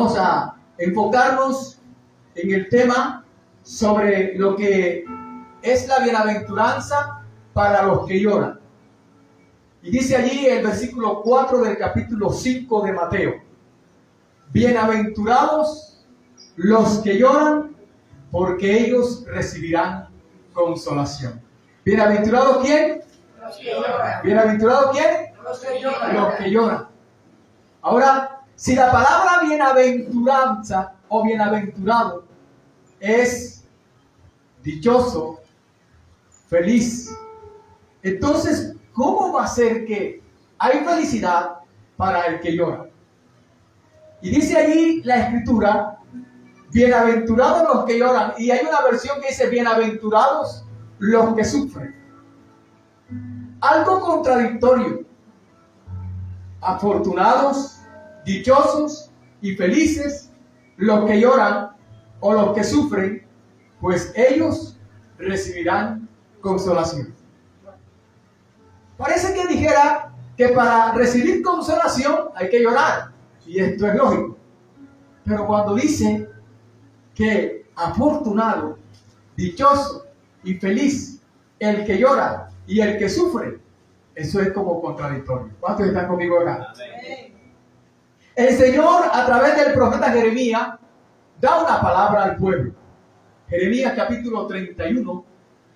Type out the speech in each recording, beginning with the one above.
vamos a enfocarnos en el tema sobre lo que es la bienaventuranza para los que lloran. Y dice allí el versículo 4 del capítulo 5 de Mateo: bienaventurados los que lloran, porque ellos recibirán consolación. ¿Bienaventurado quién? Los que lloran. ¿Bienaventurado quién? Los que lloran. Los que lloran. Ahora, si la palabra bienaventuranza o bienaventurado es dichoso, feliz, entonces, ¿cómo va a ser que hay felicidad para el que llora? Y dice allí la escritura: bienaventurados los que lloran. Y hay una versión que dice: bienaventurados los que sufren. Algo contradictorio. Afortunados, dichosos y felices los que lloran o los que sufren, pues ellos recibirán consolación. Parece que dijera que para recibir consolación hay que llorar, y esto es lógico. Pero cuando dice que afortunado, dichoso y feliz el que llora y el que sufre, eso es como contradictorio. ¿Cuántos están conmigo acá? Amén. El Señor, a través del profeta Jeremías, da una palabra al pueblo. Jeremías capítulo 31,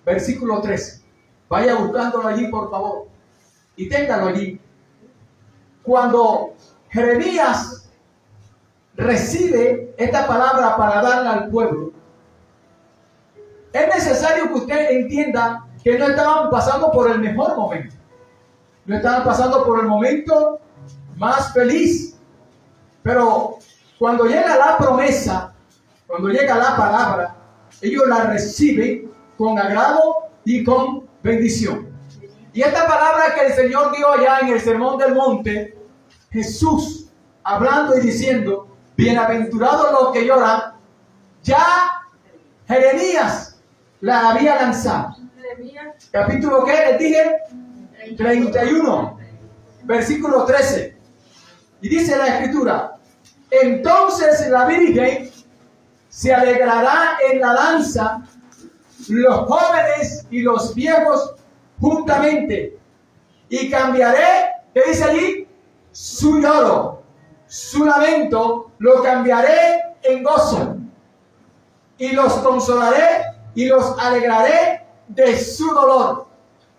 versículo 13. Vaya buscándolo allí, por favor, y téngalo allí. Cuando Jeremías recibe esta palabra para darla al pueblo, es necesario que usted entienda que no estaban pasando por el mejor momento. No estaban pasando por el momento más feliz. Pero cuando llega la promesa, cuando llega la palabra, ellos la reciben con agrado y con bendición. Y esta palabra que el Señor dio allá en el Sermón del Monte, Jesús hablando y diciendo: bienaventurados los que lloran, ya Jeremías la había lanzado. Capítulo ¿qué? Les dije 31, versículo 13. Y dice la escritura: entonces la Virgen se alegrará en la danza, los jóvenes y los viejos juntamente, y cambiaré, ¿qué dice allí? Su lloro, su lamento, lo cambiaré en gozo, y los consolaré y los alegraré de su dolor.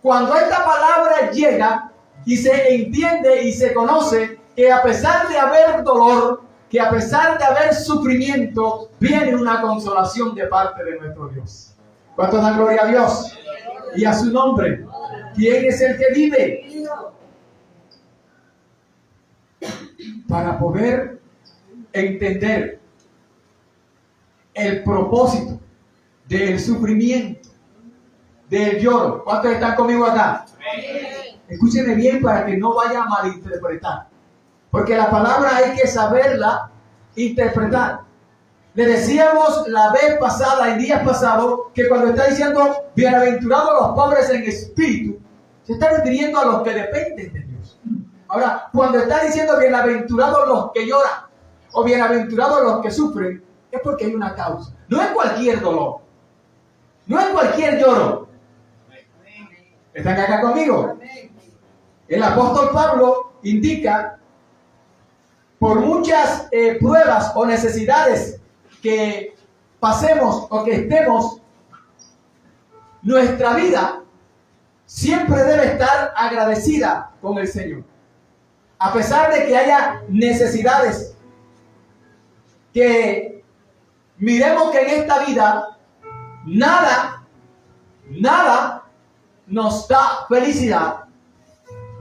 Cuando esta palabra llega y se entiende y se conoce que a pesar de haber dolor, que a pesar de haber sufrimiento, viene una consolación de parte de nuestro Dios. ¿Cuántos dan gloria a Dios y a su nombre? ¿Quién es el que vive? Para poder entender el propósito del sufrimiento, del lloro. ¿Cuántos están conmigo acá? Escúchenme bien para que no vaya a malinterpretar. Porque la palabra hay que saberla interpretar. Le decíamos la vez pasada, en días pasados, que cuando está diciendo bienaventurados los pobres en espíritu, se está refiriendo a los que dependen de Dios. Ahora, cuando está diciendo bienaventurados los que lloran o bienaventurados los que sufren, es porque hay una causa. No es cualquier dolor, no es cualquier lloro. ¿Están acá conmigo? El apóstol Pablo indica: por muchas pruebas o necesidades que pasemos o que estemos, nuestra vida siempre debe estar agradecida con el Señor. A pesar de que haya necesidades, que miremos que en esta vida nada nos da felicidad.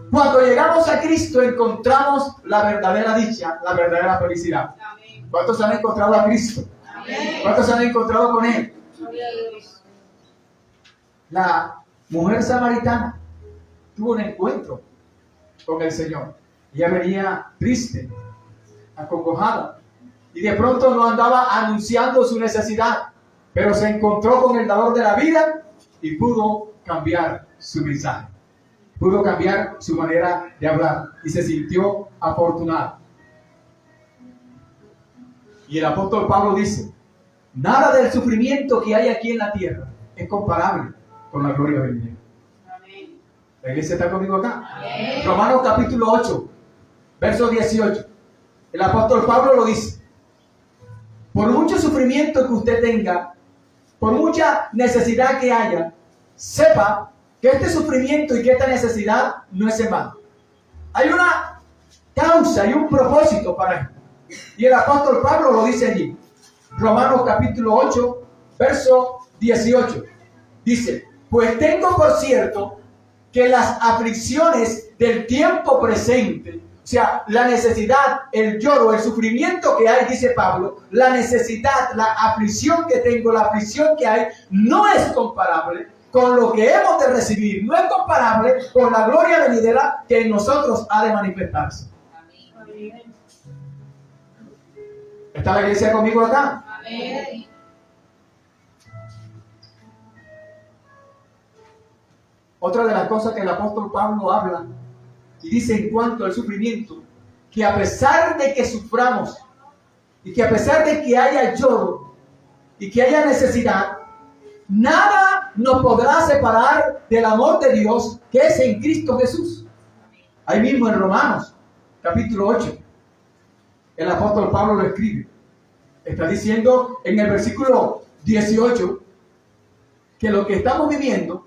Cuando llegamos a Cristo encontramos la verdadera dicha, la verdadera felicidad. ¿Cuántos han encontrado a Cristo? ¿Cuántos han encontrado con Él? La mujer samaritana tuvo un encuentro con el Señor. Ella venía triste, acongojada, y de pronto no andaba anunciando su necesidad, pero se encontró con el dador de la vida y pudo cambiar su mensaje. Pudo cambiar su manera de hablar y se sintió afortunado. Y el apóstol Pablo dice, nada del sufrimiento que hay aquí en la tierra es comparable con la gloria venidera. ¿La iglesia está conmigo acá? Amén. Romanos capítulo 8, verso 18. El apóstol Pablo lo dice. Por mucho sufrimiento que usted tenga, por mucha necesidad que haya, sepa que este sufrimiento y que esta necesidad no es en vano. Hay una causa y un propósito para esto. Y el apóstol Pablo lo dice allí. Romanos capítulo 8, verso 18. Dice, pues tengo por cierto que las aflicciones del tiempo presente, o sea, la necesidad, el lloro, el sufrimiento que hay, dice Pablo, la necesidad, la aflicción que tengo, la aflicción que hay, no es comparable con lo que hemos de recibir, no es comparable con la gloria venidera que en nosotros ha de manifestarse. Amén. ¿Está la iglesia conmigo acá? Amén. Otra de las cosas que el apóstol Pablo habla y dice en cuanto al sufrimiento, que a pesar de que suframos y que a pesar de que haya lloro y que haya necesidad, nada nos podrá separar del amor de Dios que es en Cristo Jesús. Ahí mismo en Romanos, capítulo 8, el apóstol Pablo lo escribe. Está diciendo en el versículo 18 que lo que estamos viviendo,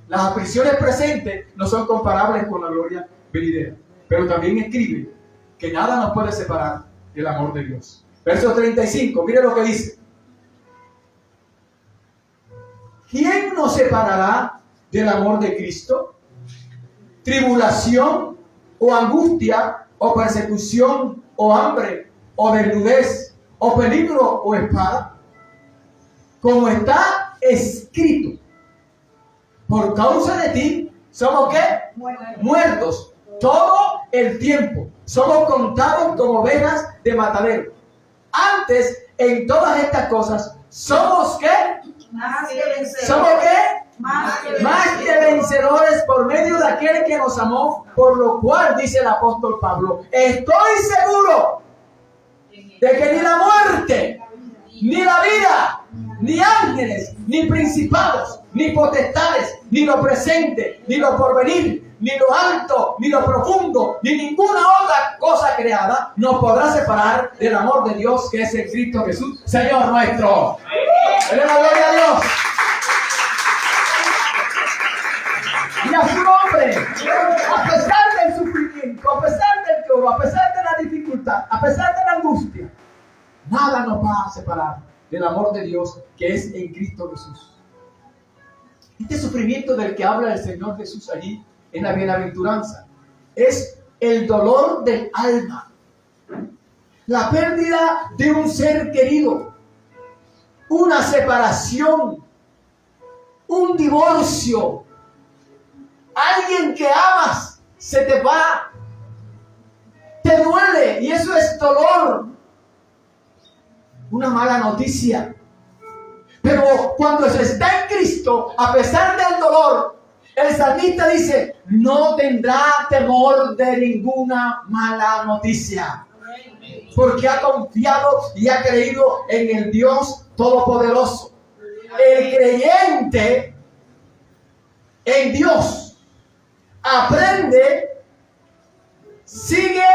las aflicciones presentes, no son comparables con la gloria venidera. Pero también escribe que nada nos puede separar del amor de Dios. Verso 35, mire lo que dice. ¿Quién nos separará del amor de Cristo? ¿Tribulación o angustia o persecución o hambre o desnudez o peligro o espada? Como está escrito, por causa de ti, ¿somos qué? Muertos todo el tiempo. Somos contados como ovejas de matadero. Antes, en todas estas cosas, ¿somos qué? Más que vencedores. ¿Somos qué? Más que vencedores por medio de aquel que nos amó, por lo cual, dice el apóstol Pablo, estoy seguro de que ni la muerte, ni la vida, ni ángeles, ni principados, ni potestades, ni lo presente, ni lo porvenir, ni lo alto, ni lo profundo, ni ninguna otra cosa creada nos podrá separar del amor de Dios que es en Cristo Jesús, Señor nuestro. ¡Denle la gloria a Dios! Y a su nombre, a pesar del sufrimiento, a pesar del lloro, a pesar de la dificultad, a pesar de la angustia, nada nos va a separar del amor de Dios que es en Cristo Jesús. Este sufrimiento del que habla el Señor Jesús allí en la bienaventuranza es el dolor del alma, la pérdida de un ser querido, una separación, un divorcio, alguien que amas se te va, te duele y eso es dolor, una mala noticia. Pero cuando se está en Cristo, a pesar del dolor, el salmista dice, no tendrá temor de ninguna mala noticia. Porque ha confiado y ha creído en el Dios Todopoderoso. El creyente en Dios aprende, sigue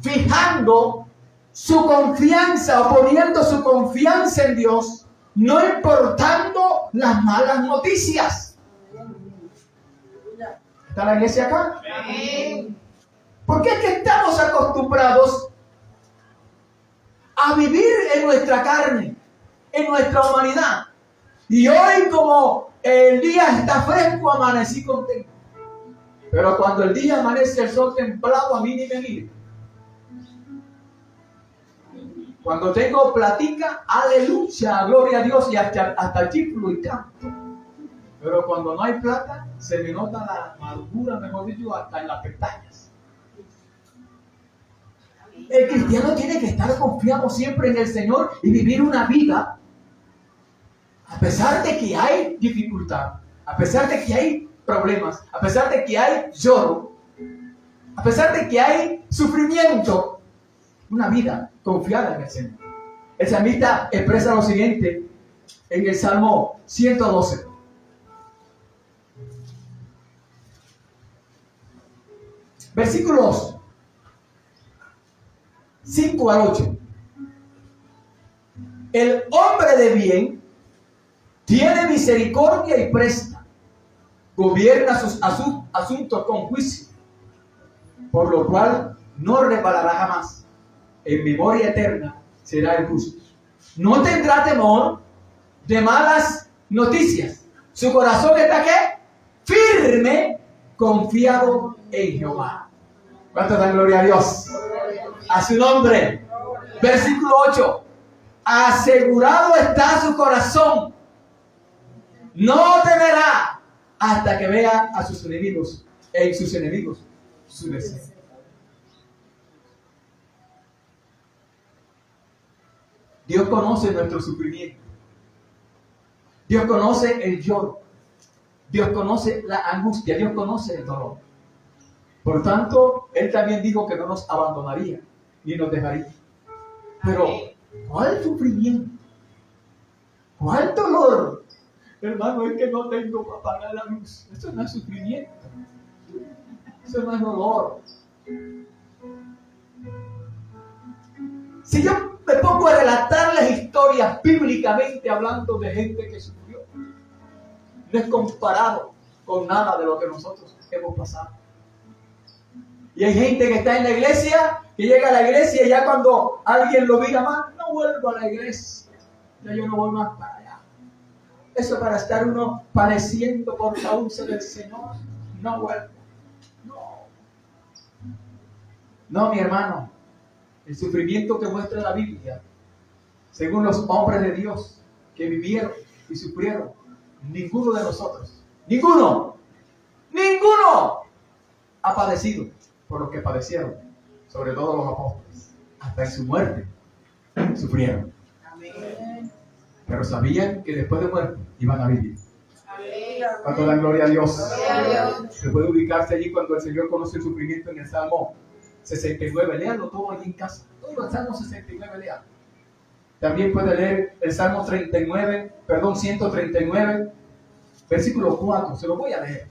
fijando su confianza o poniendo su confianza en Dios, no importando las malas noticias. ¿Está la iglesia acá? Porque es que estamos acostumbrados a vivir en nuestra carne, en nuestra humanidad. Y hoy, como el día está fresco, amanecí contento. Pero cuando el día amanece el sol templado, a mí ni me mire. Cuando tengo platica, aleluya, gloria a Dios, y hasta chiflo y canto. Pero cuando no hay plata, se me nota la amargura, mejor dicho, hasta en las pestañas. El cristiano tiene que estar confiado siempre en el Señor y vivir una vida, a pesar de que hay dificultad, a pesar de que hay problemas, a pesar de que hay lloro, a pesar de que hay sufrimiento, una vida confiada en el Señor. El salmista expresa lo siguiente en el Salmo 112. Versículos 5 al 8. El hombre de bien tiene misericordia y presta, gobierna sus asuntos con juicio, por lo cual no reparará jamás. En memoria eterna será el justo. No tendrá temor de malas noticias. Su corazón está ¿qué? Firme, confiado en Jehová. ¿Cuánto dan gloria a Dios? A su nombre. Versículo 8. Asegurado está su corazón. No temerá hasta que vea a sus enemigos, en sus enemigos, su deseo. Dios conoce nuestro sufrimiento. Dios conoce el lloro. Dios conoce la angustia. Dios conoce el dolor. Por tanto, Él también dijo que no nos abandonaría ni nos dejaría. Pero, ¿cuál sufrimiento? ¿Cuál dolor? Hermano, es que no tengo para pagar la luz. Eso no es sufrimiento. Eso no es dolor. Si yo me pongo a relatarles historias bíblicamente hablando de gente que sufrió, no es comparado con nada de lo que nosotros hemos pasado. Y hay gente que está en la iglesia, que llega a la iglesia y ya cuando alguien lo mira mal, no vuelvo a la iglesia. Ya yo no voy más para allá. Eso para estar uno padeciendo por causa del Señor, no vuelvo. No, mi hermano. El sufrimiento que muestra la Biblia, según los hombres de Dios que vivieron y sufrieron, ninguno de nosotros, ninguno ha padecido por lo que padecieron, sobre todo los apóstoles, hasta en su muerte sufrieron. Amén. Pero sabían que después de muerte iban a vivir. Amén. ¿Cuánto dan gloria a Dios? Gloria a Dios. Se puede ubicarse allí cuando el Señor conoce el sufrimiento en el Salmo 69, léanlo todo allí en casa. Todo el Salmo 69, léanlo. También puede leer el Salmo 139, versículo 4. Se lo voy a leer.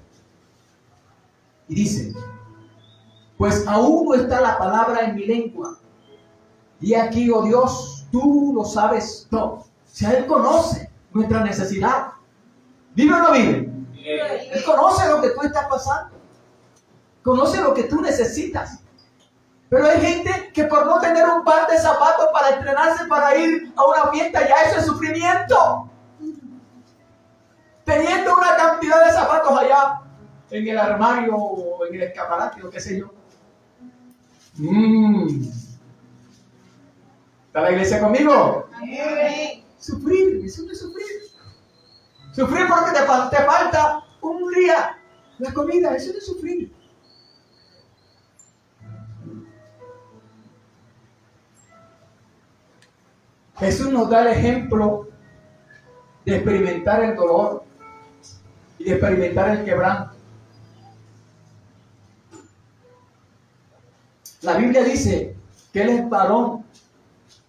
Y dice: pues aún no está la palabra en mi lengua. Y aquí, oh Dios, tú lo sabes todo. O sea, Él conoce nuestra necesidad. ¿Vive o no vive? Él conoce lo que tú estás pasando. Conoce lo que tú necesitas. Pero hay gente que por no tener un par de zapatos para estrenarse, para ir a una fiesta, ya eso es sufrimiento. Teniendo una cantidad de zapatos allá en el armario o en el escaparate o qué sé yo. ¿Está la iglesia conmigo? Amén. Sufrir, eso no es sufrir. Sufrir porque te falta un día la comida, eso no es sufrir. Jesús nos da el ejemplo de experimentar el dolor y de experimentar el quebranto. La Biblia dice que Él es varón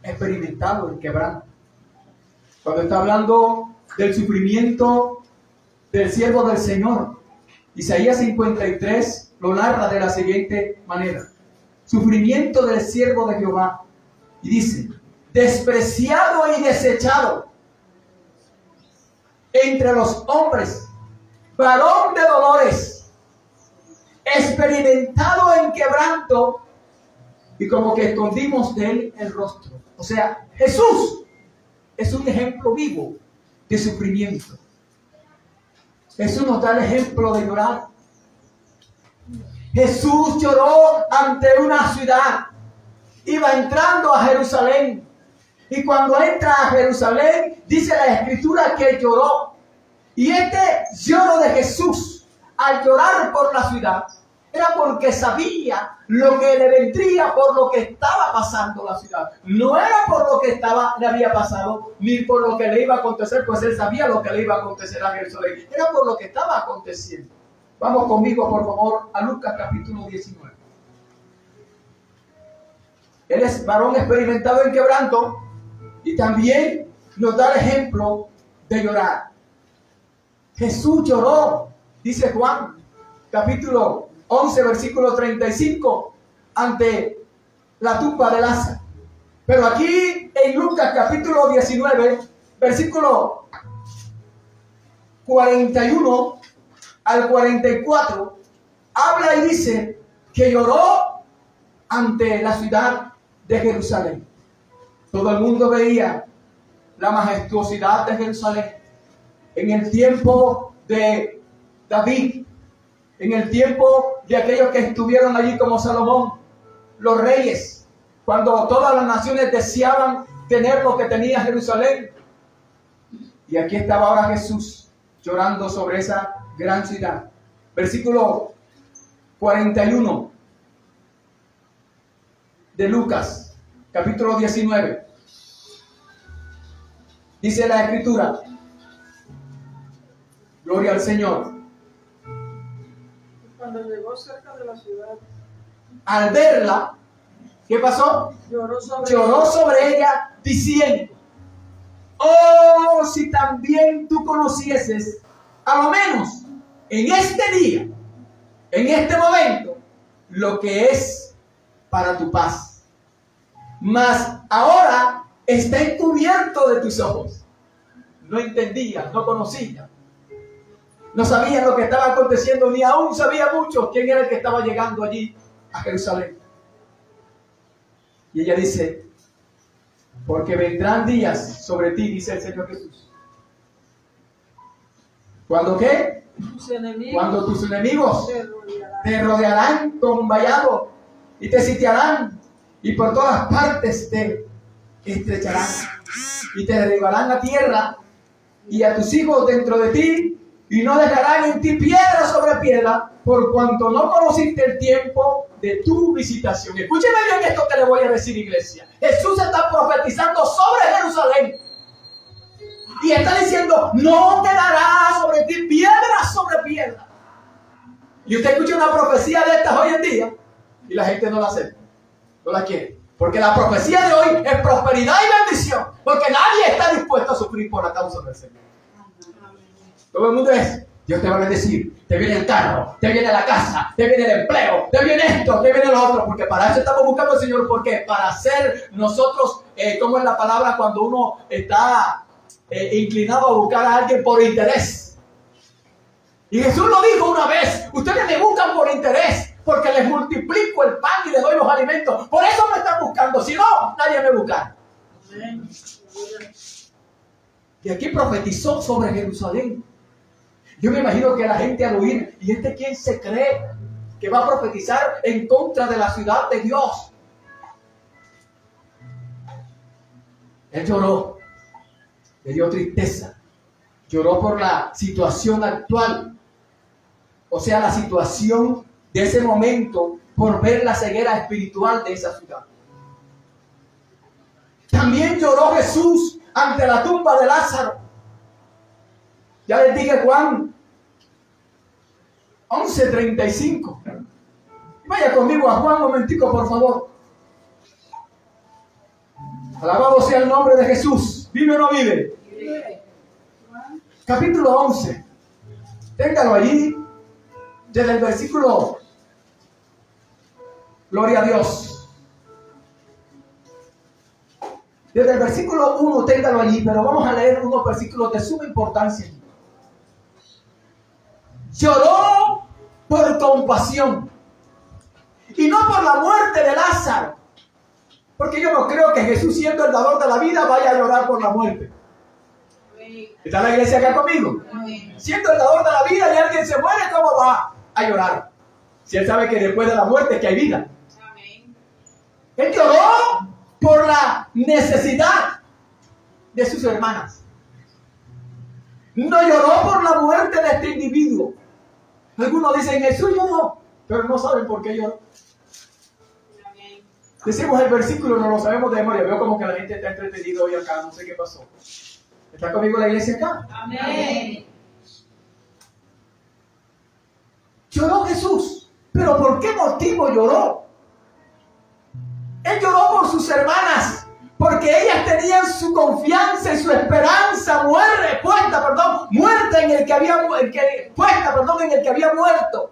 experimentado en quebranto. Cuando está hablando del sufrimiento del siervo del Señor, Isaías 53 lo narra de la siguiente manera: sufrimiento del siervo de Jehová. Y dice: despreciado y desechado entre los hombres, varón de dolores, experimentado en quebranto, y como que escondimos de él el rostro. O sea, Jesús es un ejemplo vivo de sufrimiento. Jesús nos da el ejemplo de llorar. Jesús lloró ante una ciudad. Iba entrando a Jerusalén. Y cuando entra a Jerusalén, dice la Escritura que lloró. Y este lloro de Jesús, al llorar por la ciudad, era porque sabía lo que le vendría por lo que estaba pasando la ciudad. No era por lo que le había pasado, ni por lo que le iba a acontecer, pues él sabía lo que le iba a acontecer a Jerusalén. Era por lo que estaba aconteciendo. Vamos conmigo, por favor, a Lucas capítulo 19. Él es varón experimentado en quebranto. Y también nos da el ejemplo de llorar. Jesús lloró, dice Juan, capítulo 11, versículo 35, ante la tumba de Lázaro. Pero aquí en Lucas capítulo 19, versículo 41 al 44, habla y dice que lloró ante la ciudad de Jerusalén. Todo el mundo veía la majestuosidad de Jerusalén en el tiempo de David, en el tiempo de aquellos que estuvieron allí como Salomón, los reyes, cuando todas las naciones deseaban tener lo que tenía Jerusalén. Y aquí estaba ahora Jesús llorando sobre esa gran ciudad. Versículo 41 de Lucas, capítulo 19. Dice la Escritura, gloria al Señor. Cuando llegó cerca de la ciudad, Al verla, ¿qué pasó? lloró Sobre ella diciendo, oh, si también tú conocieses, a lo menos en este día, en este momento, lo que es para tu paz. Mas ahora está encubierto de tus ojos. No entendía, no conocía. No sabían lo que estaba aconteciendo, ni aún sabía mucho quién era el que estaba llegando allí a Jerusalén. Y ella dice, porque vendrán días sobre ti, dice el Señor Jesús. ¿Cuándo qué? Cuando tus enemigos te rodearán con un vallado y te sitiarán y por todas partes te estrecharán y te derribarán a tierra y a tus hijos dentro de ti y no dejarán en ti piedra sobre piedra por cuanto no conociste el tiempo de tu visitación. Escúcheme bien esto que le voy a decir, iglesia. Jesús está profetizando sobre Jerusalén y está diciendo, no quedará sobre ti piedra sobre piedra. Y usted escucha una profecía de estas hoy en día y la gente no la acepta, no la quiere. Porque la profecía de hoy es prosperidad y bendición, porque nadie está dispuesto a sufrir por la causa del Señor. Todo el mundo es, Dios te va a bendecir, te viene el carro, te viene la casa, te viene el empleo, te viene esto, te viene lo otro, porque para eso estamos buscando al Señor, porque para ser nosotros, como es la palabra cuando uno está inclinado a buscar a alguien por interés. Y Jesús lo dijo una vez, ustedes me buscan por interés, porque les multiplico el pan y les doy los alimentos, por eso me están buscando, si no, nadie me busca. Y aquí profetizó sobre Jerusalén. Yo me imagino que la gente al oír, ¿y este quién se cree que va a profetizar en contra de la ciudad de Dios? Él lloró, le dio tristeza, lloró por la situación actual, o sea, la situación de ese momento, por ver la ceguera espiritual de esa ciudad. También lloró Jesús ante la tumba de Lázaro. Ya les dije Juan 11:35. Vaya conmigo a Juan un momentico, por favor. Alabado sea el nombre de Jesús. ¿Vive o no vive? Vive. Capítulo 11. Téngalo allí. Desde el versículo, gloria a Dios. Desde el versículo 1, téngalo allí, pero vamos a leer unos versículos de suma importancia. Lloró por compasión y no por la muerte de Lázaro, porque yo no creo que Jesús, siendo el dador de la vida, vaya a llorar por la muerte. ¿Está la iglesia acá conmigo? Siendo el dador de la vida y alguien se muere, ¿cómo va a llorar? Si él sabe que después de la muerte es que hay vida. Él lloró por la necesidad de sus hermanas. No lloró por la muerte de este individuo. Algunos dicen, Jesús lloró, pero no saben por qué lloró. Decimos el versículo, no lo sabemos de memoria. Veo como que la gente está entretenida hoy acá, no sé qué pasó. ¿Está conmigo la iglesia acá? Amén. Lloró Jesús, pero ¿por qué motivo lloró? Él lloró por sus hermanas, Porque ellas tenían su confianza y su esperanza muerta en el que había muerto.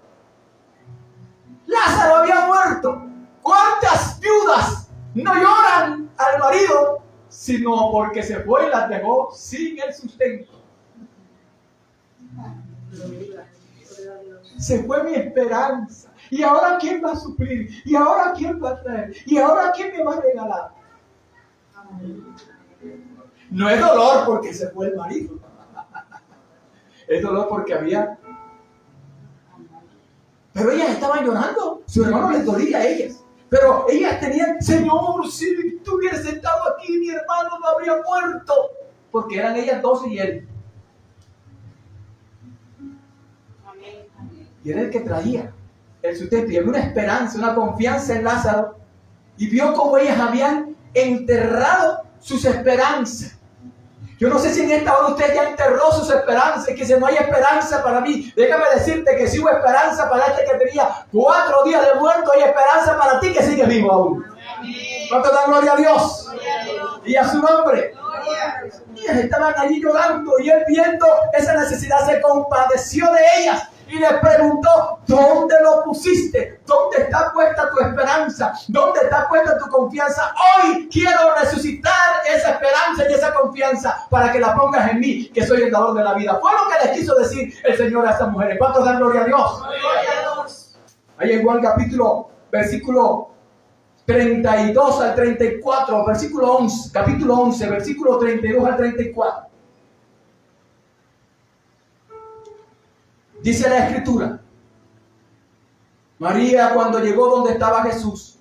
Lázaro había muerto. ¿Cuántas viudas no lloran al marido sino porque se fue y las dejó sin el sustento? Se fue mi esperanza. ¿Y ahora quién va a suplir? ¿Y ahora quién va a traer? ¿Y ahora quién me va a regalar? No es dolor porque se fue el marido. Es dolor porque había. Pero ellas estaban llorando. Su hermano les dolía a ellas. Pero ellas tenían, Señor, si tú hubieras estado aquí, mi hermano no habría muerto. Porque eran ellas dos y él. Y era el que traía el sustento. Y había una esperanza, una confianza en Lázaro. Y vio cómo ellas habían enterrado sus esperanzas. Yo no sé si en esta hora usted ya enterró sus esperanzas y que si no hay esperanza para mí, déjame decirte que si hubo esperanza para este que tenía 4 días de muerto, hay esperanza para ti que sigue vivo aún. ¿Cuánto dan gloria a Dios? Y a su nombre. Ellas estaban allí llorando y él, viendo esa necesidad, se compadeció de ellas y les preguntó: ¿dónde lo pusiste? ¿Dónde está puesta tu esperanza? ¿Dónde está puesta tu confianza? Hoy quiero resucitar esa esperanza y esa confianza para que la pongas en mí, que soy el dador de la vida. Fue lo que les quiso decir el Señor a estas mujeres. ¿Cuántos dan gloria a Dios? Ahí en Juan versículo 32 al 34, capítulo 11, versículo 32 al 34. Dice la Escritura: María, cuando llegó donde estaba Jesús,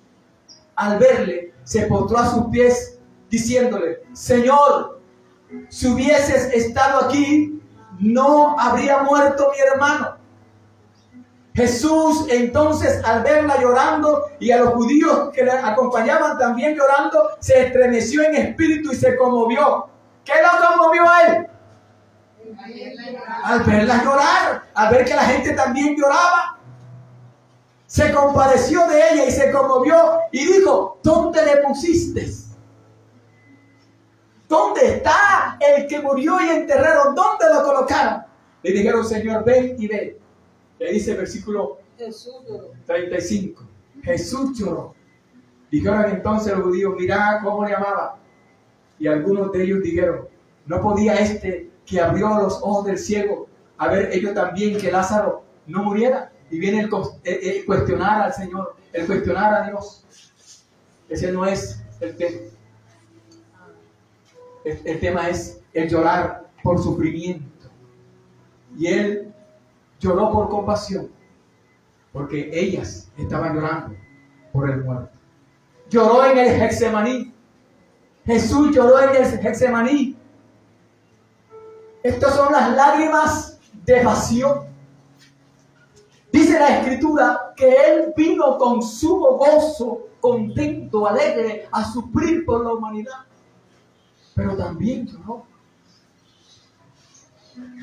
al verle, se postró a sus pies, diciéndole: Señor, si hubieses estado aquí, no habría muerto mi hermano. Jesús, entonces, al verla llorando y a los judíos que la acompañaban también llorando, se estremeció en espíritu y se conmovió. ¿Qué lo conmovió a él? Al verla llorar, al ver que la gente también lloraba, se compadeció de ella y se conmovió y dijo: ¿dónde le pusiste? ¿Dónde está el que murió y enterraron? ¿Dónde lo colocaron? Le dijeron: Señor, ven y ve. Le dice el versículo 35. Jesús lloró. Dijeron entonces los judíos: mirá cómo le amaba. Y algunos de ellos dijeron: ¿no podía este que abrió los ojos del ciego haber hecho también que Lázaro no muriera? Y viene el cuestionar al Señor, el cuestionar a Dios. Ese no es el tema. El tema es el llorar por sufrimiento. Y él lloró por compasión, porque ellas estaban llorando por el muerto. Lloró en el Getsemaní. Jesús lloró en el Getsemaní. Estas son las lágrimas de pasión. Dice la Escritura que él vino con sumo gozo, contento, alegre, a sufrir por la humanidad. Pero también lloró.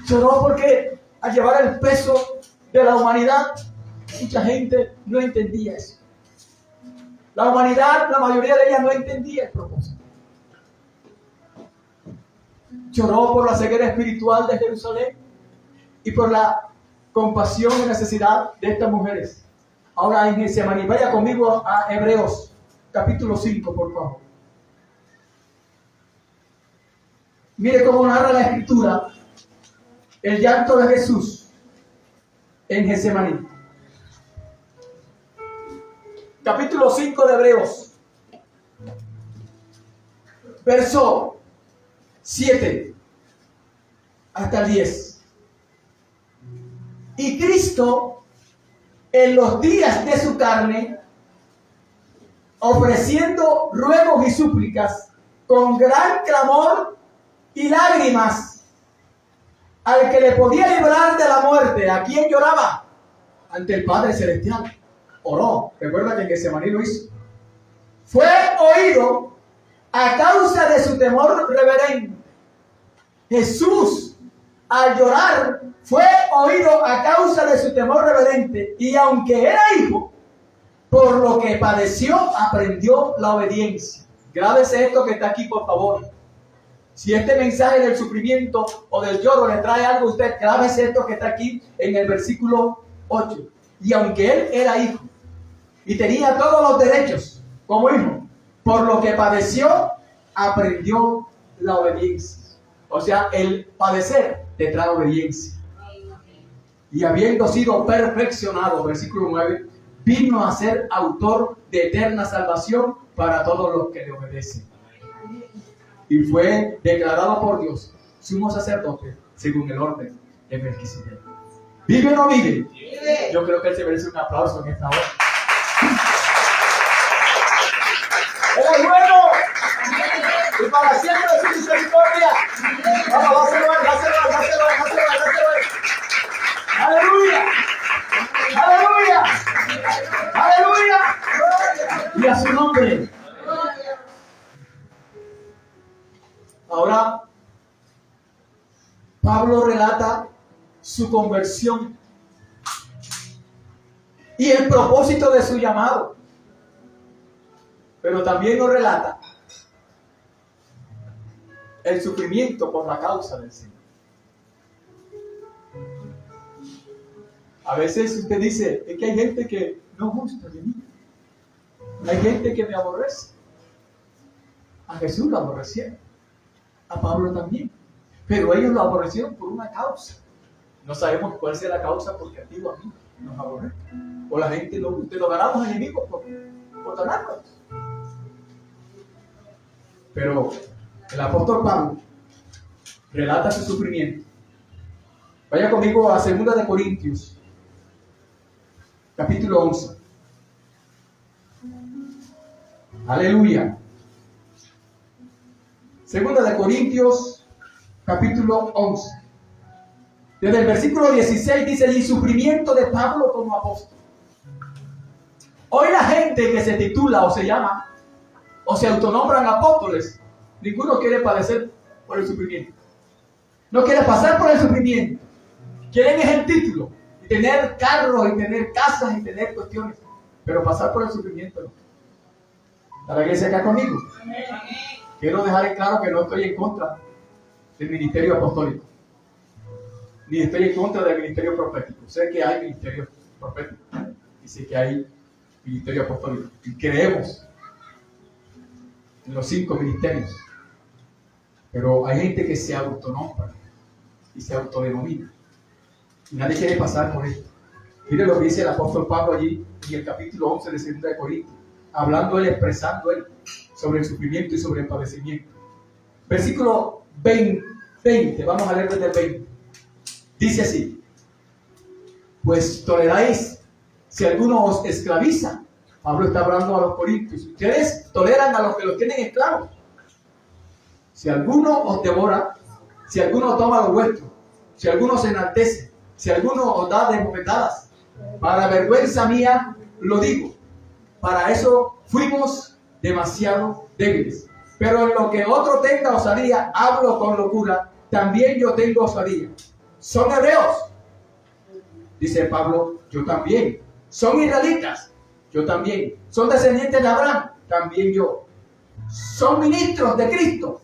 Lloró porque al llevar el peso de la humanidad, mucha gente no entendía eso. La humanidad, la mayoría de ellas no entendía el propósito. Lloró por la ceguera espiritual de Jerusalén y por la compasión y necesidad de estas mujeres. Ahora en Getsemaní, vaya conmigo a Hebreos, capítulo 5, por favor. Mire cómo narra la Escritura el llanto de Jesús en Getsemaní. Capítulo 5 de Hebreos, verso 7 hasta el 10. Y Cristo, en los días de su carne, ofreciendo ruegos y súplicas con gran clamor y lágrimas al que le podía librar de la muerte. ¿A quién lloraba? Ante el Padre Celestial. Oró. Recuerda que en Getsemaní lo hizo. Fue oído a causa de su temor reverente. Jesús, al llorar, fue oído a causa de su temor reverente. Y aunque era hijo, por lo que padeció, aprendió la obediencia. Grábese esto que está aquí, por favor. Si este mensaje del sufrimiento o del lloro le trae algo a usted, grábese esto que está aquí en el versículo 8. Y aunque él era hijo y tenía todos los derechos como hijo, por lo que padeció, aprendió la obediencia. O sea, el padecer te trae obediencia. Y habiendo sido perfeccionado, versículo 9, vino a ser autor de eterna salvación para todos los que le obedecen. Y fue declarado por Dios sumo sacerdote según el orden de Melquisedec. ¿Vive o no vive? Vive. Yo creo que él se merece un aplauso en esta hora. ¡Él es bueno! Y para siempre es su misericordia. Vamos, dáselo a él. ¡Aleluya! ¡Aleluya! ¡Aleluya! Y a su nombre. Ahora, Pablo relata su conversión y el propósito de su llamado. Pero también nos relata el sufrimiento por la causa del Señor. A veces usted dice, es que hay gente que no gusta de mí. Hay gente que me aborrece. A Jesús lo aborrecieron. A Pablo también. Pero ellos lo aborrecieron por una causa. No sabemos cuál sea la causa porque a ti o a mí nos aborrece. O la gente usted lo ganamos enemigos por ganarnos. Pero el apóstol Pablo relata su sufrimiento. Vaya conmigo a 2 de Corintios, capítulo 11. Aleluya. 2 de Corintios, capítulo 11. Desde el versículo 16 dice, el sufrimiento de Pablo como apóstol. Hoy la gente que se titula o se llama o se autonombran apóstoles, ninguno quiere padecer por el sufrimiento. No quiere pasar por el sufrimiento. Quieren es el título, y tener carros, y tener casas, y tener cuestiones, pero pasar por el sufrimiento no. ¿Está la iglesia acá conmigo? Quiero dejar en claro que no estoy en contra del ministerio apostólico, ni estoy en contra del ministerio profético. Sé que hay ministerio profético, y sé que hay ministerio apostólico, y creemos en los 5 ministerios. Pero hay gente que se autonombra y se autodenomina. Y nadie quiere pasar por esto. Mire lo que dice el apóstol Pablo allí en el capítulo 11 de 2 de Corintios, hablando él, expresando él sobre el sufrimiento y sobre el padecimiento. Versículo 20, vamos a leer desde el 20. Dice así: pues toleráis si alguno os esclaviza. Pablo está hablando a los corintios. Ustedes toleran a los que los tienen esclavos. Si alguno os devora, si alguno toma lo vuestro, si alguno se enaltece, si alguno os da de bofetadas, para vergüenza mía lo digo. Para eso fuimos demasiado débiles. Pero en lo que otro tenga osadía, hablo con locura, también yo tengo osadía. ¿Son hebreos? Dice Pablo, yo también. ¿Son israelitas? Yo también. ¿Son descendientes de Abraham? También yo. ¿Son ministros de Cristo?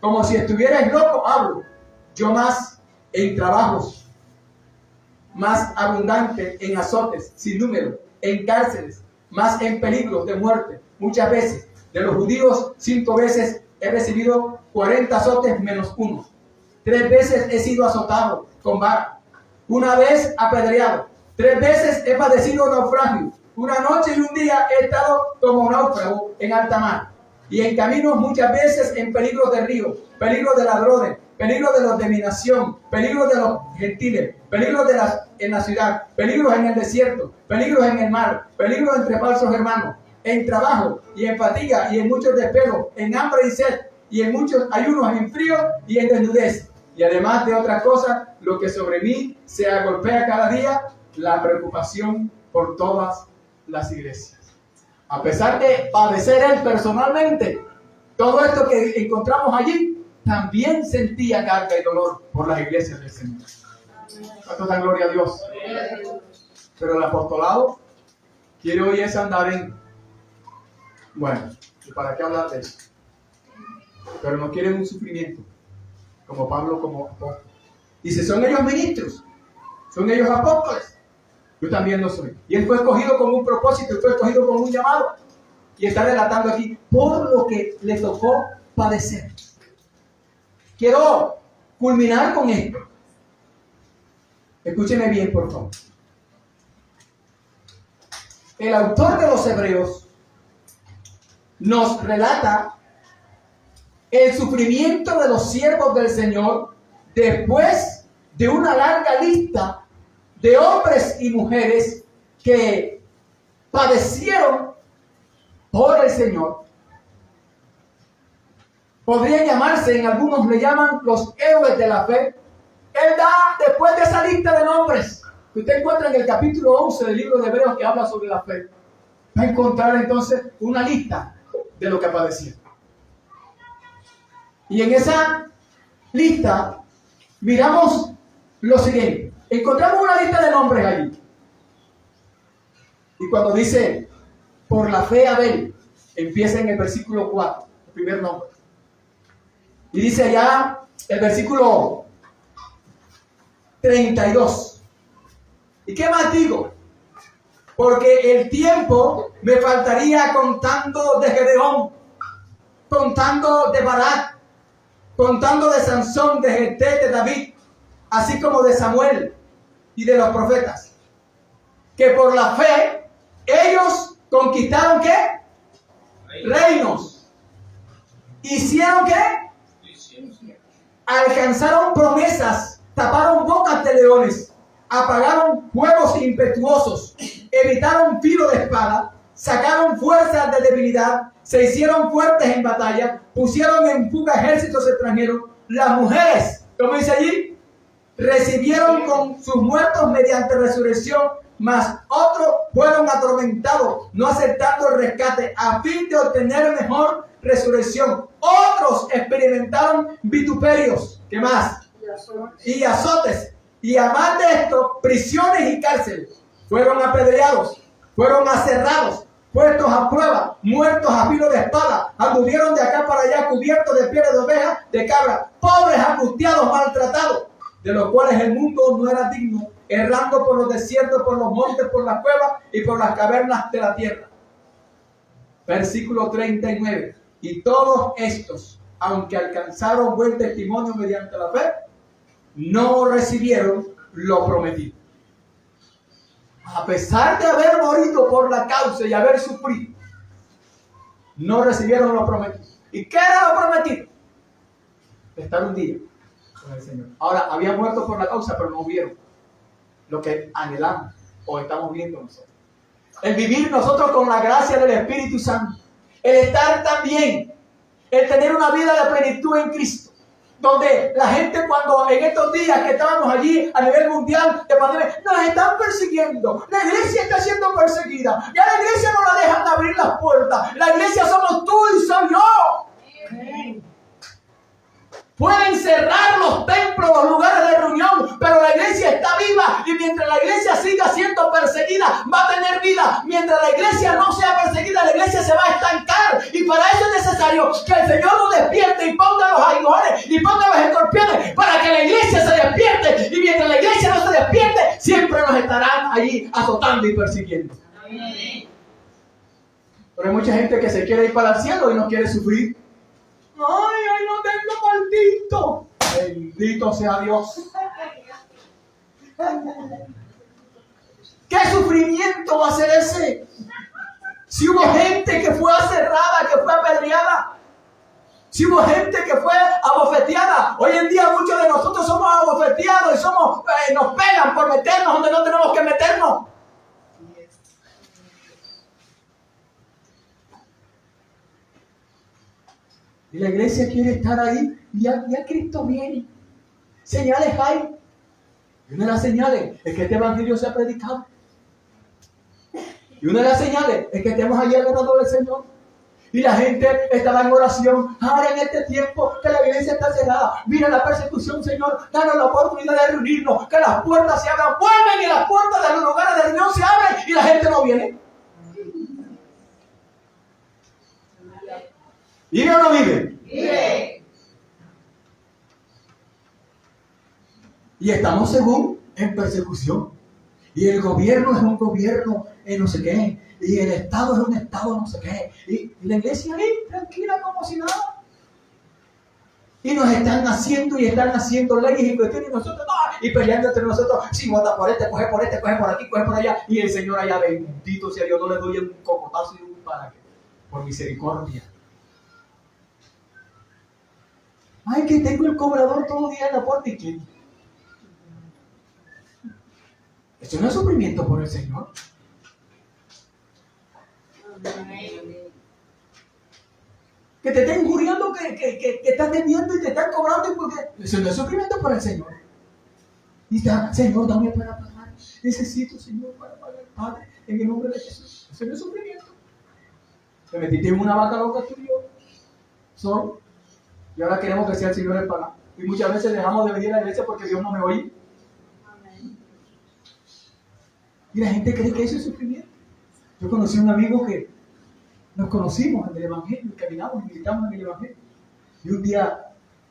Como si estuvierais locos, hablo. Yo más en trabajos, más abundante en azotes, sin número, en cárceles, más en peligros de muerte. Muchas veces, de los judíos, 5 veces he recibido 40 azotes menos 1. 3 veces he sido azotado con vara. 1 vez apedreado. 3 veces he padecido naufragio. 1 noche y 1 día he estado como náufrago en alta mar. Y en caminos muchas veces en peligro de río, peligro de ladrones, peligro de los de mi nación, peligro de los gentiles, peligro en la ciudad, peligros en el desierto, peligros en el mar, peligros entre falsos hermanos, en trabajo y en fatiga y en muchos desvelos, en hambre y sed, y en muchos ayunos, en frío y en desnudez. Y además de otras cosas, lo que sobre mí se agolpea cada día, la preocupación por todas las iglesias. A pesar de padecer él personalmente todo esto que encontramos allí, también sentía carga y dolor por las iglesias del Señor. ¿Cuánto da gloria a Dios? Pero el apostolado quiere hoy es andar en... Bueno, ¿y para qué hablar de eso? pero no quieren un sufrimiento, como Pablo, como apóstol. Dice, son ellos ministros, son ellos apóstoles, yo también lo soy. Y él fue escogido con un propósito, él fue escogido con un llamado. Y está relatando aquí, por lo que le tocó padecer. Quiero culminar con esto. Escúcheme bien, por favor. El autor de los Hebreos nos relata el sufrimiento de los siervos del Señor después de una larga lista de hombres y mujeres que padecieron por el Señor. Podrían llamarse, en algunos le llaman los héroes de la fe. Él da, después de esa lista de nombres que usted encuentra en el capítulo 11 del libro de Hebreos, que habla sobre la fe, va a encontrar entonces una lista de lo que padecieron. Y en esa lista miramos lo siguiente. Encontramos una lista de nombres allí. Y cuando dice, por la fe Abel, empieza en el versículo 4, el primer nombre. Y dice allá el versículo 32. ¿Y qué más digo? Porque el tiempo me faltaría contando de Gedeón, contando de Barak, contando de Sansón, de Jefté, de David, así como de Samuel y de los profetas, que por la fe ellos conquistaron ¿qué? Reinos. ¿Hicieron qué? Alcanzaron promesas, taparon bocas de leones, apagaron fuegos impetuosos, evitaron filo de espada, sacaron fuerzas de debilidad, se hicieron fuertes en batalla, pusieron en fuga ejércitos extranjeros. Las mujeres, como dice allí, recibieron con sus muertos mediante resurrección, mas otros fueron atormentados, no aceptando el rescate, a fin de obtener mejor resurrección. Otros experimentaron vituperios, ¿qué más? Y azotes. Y además de esto, prisiones y cárceles. Fueron apedreados, fueron aserrados, puestos a prueba, muertos a filo de espada, anduvieron de acá para allá cubiertos de pieles de oveja, de cabra, pobres, angustiados, maltratados, de los cuales el mundo no era digno, errando por los desiertos, por los montes, por las cuevas y por las cavernas de la tierra. Versículo 39. Y todos estos, aunque alcanzaron buen testimonio mediante la fe, no recibieron lo prometido. A pesar de haber morido por la causa y haber sufrido, no recibieron lo prometido. ¿Y qué era lo prometido? Estar un día con el Señor. Ahora, habían muerto por la causa, pero no vieron lo que anhelamos o estamos viendo nosotros. El vivir nosotros con la gracia del Espíritu Santo. El estar también, el tener una vida de plenitud en Cristo. Donde la gente, cuando en estos días que estábamos allí a nivel mundial de pandemia, nos están persiguiendo. La iglesia está siendo perseguida. Ya la iglesia no la dejan abrir las puertas. La iglesia somos tú y soy yo. Amén. Pueden cerrar los templos, los lugares de reunión, pero la iglesia está viva. Y mientras la iglesia siga siendo perseguida, va a tener vida. Mientras la iglesia no sea perseguida, la iglesia se va a estancar. Y para eso es necesario que el Señor nos despierte y ponga los aguijones y ponga los escorpiones para que la iglesia se despierte. Y mientras la iglesia no se despierte, siempre nos estarán allí azotando y persiguiendo. Amén. Pero hay mucha gente que se quiere ir para el cielo y no quiere sufrir. ¡Ay, no tengo maldito! Bendito sea Dios. ¿Qué sufrimiento va a ser ese? Si hubo gente que fue aserrada, que fue apedreada. Si hubo gente que fue abofeteada. Hoy en día muchos de nosotros somos abofeteados y nos pegan por meternos donde no tenemos que meternos. Y la iglesia quiere estar ahí. Y ya Cristo viene. Señales hay. Y una de las señales es que este evangelio sea predicado. Y una de las señales es que estemos allí adorando al Señor. Y la gente estará en oración. Ahora en este tiempo que la iglesia está cerrada. Mira la persecución, Señor. Danos la oportunidad de reunirnos. Que las puertas se abran. Vuelven y las puertas de los lugares de reunión se abren. Y la gente no viene. ¿Vive o no vive? Vive. Y estamos según en persecución. Y el gobierno es un gobierno no sé qué. Y el Estado es un Estado no sé qué. Y la iglesia ahí, tranquila como si nada. Y nos están haciendo leyes y cuestiones y nosotros no. Y peleando entre nosotros. Si vota por este, coge por aquí, coge por allá. Y el Señor allá, bendito sea Dios, no le doy un cocotazo y un para qué. Por misericordia. Ay, que tengo el cobrador todos los días en la puerta y que... Eso no es sufrimiento por el Señor. Que te estén injuriando, que estás teniendo y te están cobrando. Porque eso no es sufrimiento por el Señor. Y está, Señor, dame para pagar. Necesito, Señor, para pagar, Padre, en el nombre de Jesús. Eso no es sufrimiento. Te metiste en una vaca loca tú y yo. Solo. Y ahora queremos que sea el Señor el pagar. Y muchas veces dejamos de venir a la iglesia porque Dios no me oye. Y la gente cree que eso es sufrimiento. Yo conocí a un amigo que nos conocimos en el Evangelio, y caminamos y militamos en el Evangelio. Y un día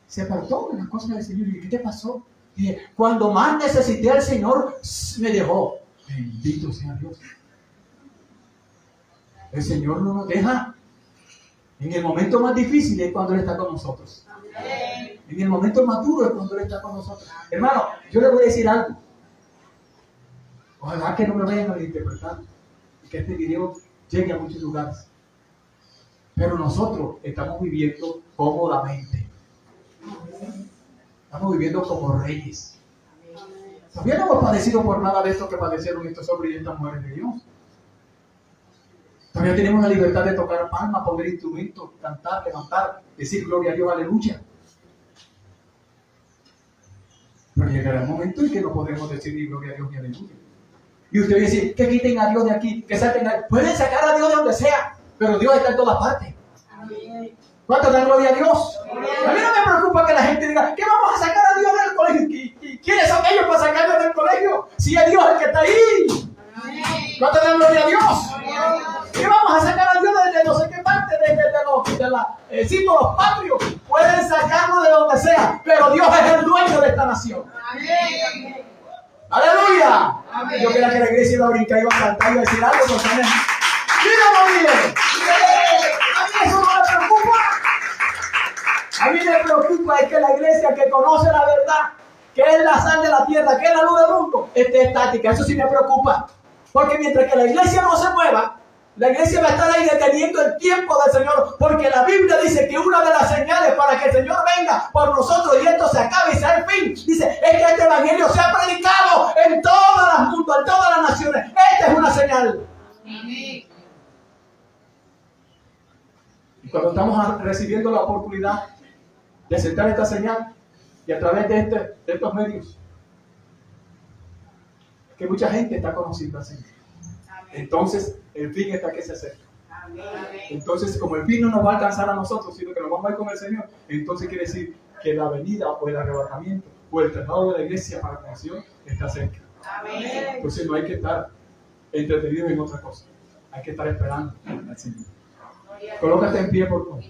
se apartó de las cosas del Señor. Y dije, ¿qué te pasó? Y dije, cuando más necesité al Señor, me dejó. Bendito sea Dios. El Señor no nos deja. En el momento más difícil es cuando Él está con nosotros. En el momento más duro es cuando Él está con nosotros. Hermano, yo le voy a decir algo. Ojalá que no me vayan a interpretar y que este video llegue a muchos lugares. Pero nosotros estamos viviendo cómodamente. Estamos viviendo como reyes. Todavía no hemos padecido por nada de esto que padecieron estos hombres y estas mujeres de Dios. Todavía tenemos la libertad de tocar palmas, poner instrumentos, cantar, levantar, decir gloria a Dios, aleluya. Pero llegará el momento en que no podremos decir ni gloria a Dios ni aleluya. Y usted dice, que quiten a Dios de aquí, que saquen a Dios. Pueden sacar a Dios de donde sea, pero Dios está en todas partes. ¿Cuánto dan gloria a Dios? A mí no me preocupa que la gente diga, ¿qué vamos a sacar a Dios del colegio? ¿Y quiénes son ellos para sacarlo del colegio? Si es Dios el que está ahí. ¿Cuánto dan gloria a Dios? ¿Qué vamos a sacar a Dios desde no sé qué parte, de los símbolos patrios? Pueden sacarlo de donde sea, pero Dios es el dueño de esta nación. Amén. ¡Aleluya! Amén. Yo quería que la iglesia iba a brincar, iba a cantar, iba a decir algo, porque ¡míralo bien! A mí eso no me preocupa. A mí me preocupa es que la iglesia que conoce la verdad, que es la sal de la tierra, que es la luz del mundo, esté estática. Eso sí me preocupa. Porque mientras que la iglesia no se mueva, la iglesia va a estar ahí deteniendo el tiempo del Señor, porque la Biblia dice que una de las señales para que el Señor venga por nosotros y esto se acabe y sea el fin, dice, es que este evangelio sea predicado en todas las mundos, en todas las naciones. Esta es una señal. Y cuando estamos recibiendo la oportunidad de aceptar esta señal y a través de estos medios, que mucha gente está conociendo al Señor. Entonces, el fin está que se acerca. Entonces, como el fin no nos va a alcanzar a nosotros, sino que nos vamos a ir con el Señor, entonces quiere decir que la venida o el arrebatamiento o el traslado de la iglesia para la nación está cerca. Entonces, no hay que estar entretenidos en otra cosa. Hay que estar esperando al Señor. Colócate en pie, por favor.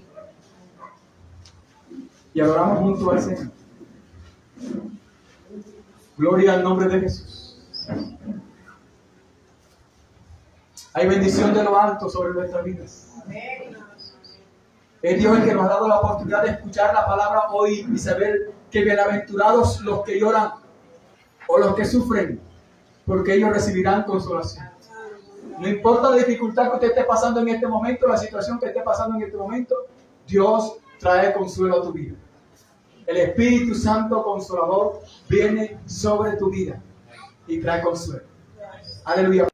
Y adoramos junto al Señor. Gloria al nombre de Jesús. Hay bendición de lo alto sobre nuestras vidas. Es Dios el que nos ha dado la oportunidad de escuchar la palabra hoy y saber que bienaventurados los que lloran o los que sufren, porque ellos recibirán consolación. No importa la dificultad que usted esté pasando en este momento, la situación que esté pasando en este momento, Dios trae consuelo a tu vida. El Espíritu Santo Consolador viene sobre tu vida y trae consuelo. Aleluya.